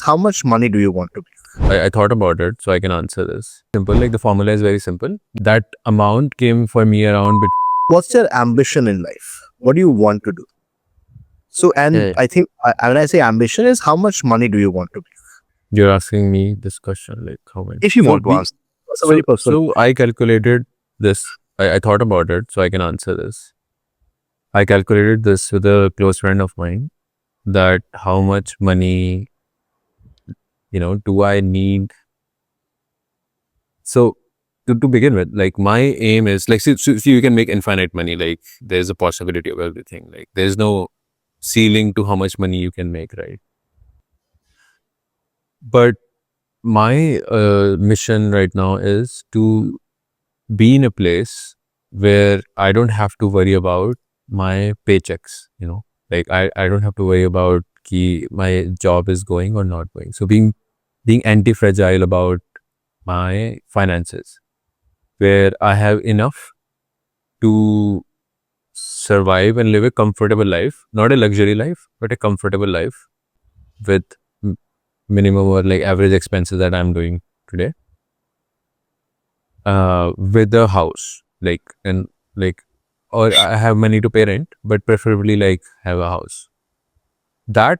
how much money do you want to make? I thought about it, so I can answer this. Simple, like the formula is very simple. That amount came for me around. What's your ambition in life? What do you want to do? So, and Yeah. I think when I say ambition is how much money do you want to make? You're asking me this question, like how much? If you want to answer. That's a very personal. So I calculated this. I thought about it, so I can answer this. I calculated this with a close friend of mine, that how much money, do I need? So to begin with, like my aim is like, see, you can make infinite money. Like there's a possibility of everything. Like there's no ceiling to how much money you can make, right? But my mission right now is to be in a place where I don't have to worry about my paychecks, like I don't have to worry about my job is going or not going. So being anti-fragile about my finances, where I have enough to survive and live a comfortable life, not a luxury life, but a comfortable life with minimum or like average expenses that I'm doing today, with a house, or I have money to pay rent, but preferably like have a house. That,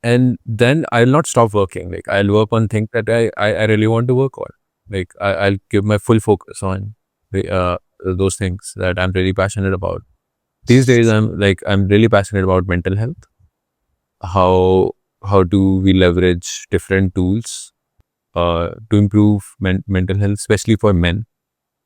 and then I'll not stop working. Like I'll work on things that I really want to work on. Like I'll give my full focus on those things that I'm really passionate about. These days, I'm really passionate about mental health. How do we leverage different tools to improve mental health, especially for men,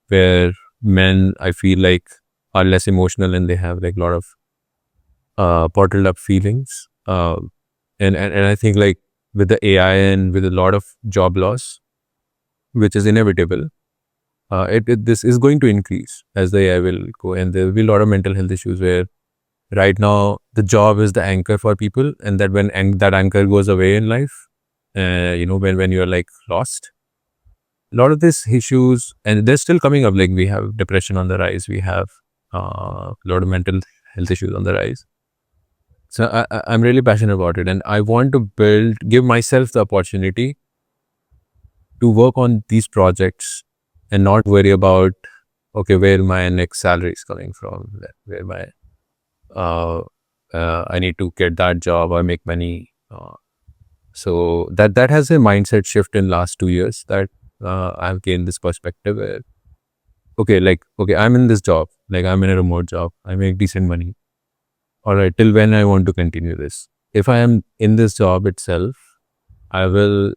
where men, I feel like, are less emotional and they have like a lot of bottled up feelings. And I think like with the AI and with a lot of job loss, which is inevitable, this is going to increase as the AI will go, and there will be a lot of mental health issues where right now the job is the anchor for people, and that when that anchor goes away in life, when you're like lost, a lot of these issues, and they're still coming up. Like we have depression on the rise, we have a lot of mental health issues on the rise. So I'm really passionate about it, and I want to give myself the opportunity to work on these projects and not worry about, okay, where my next salary is coming from, where my I need to get that job or make money. So that has a mindset shift in last 2 years, that I've gained this perspective where, okay, I'm in this job, like I'm in a remote job, I make decent money. All right, till when I want to continue this? If I am in this job itself, I will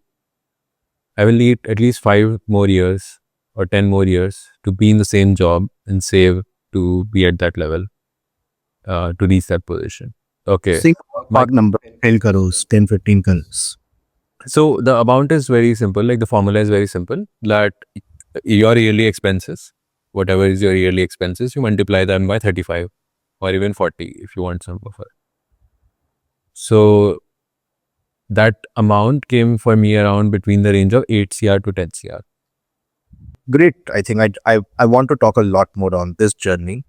need at least 5 more years or 10 more years to be in the same job and save to be at that level, to reach that position. Okay. Think mark number 10 crores, 10, 15 crores. So the amount is very simple. Like the formula is very simple, that your yearly expenses, whatever is your yearly expenses, you multiply them by 35 or even 40 if you want some buffer. So that amount came for me around between the range of 8 CR to 10 CR. Great. I think I want to talk a lot more on this journey.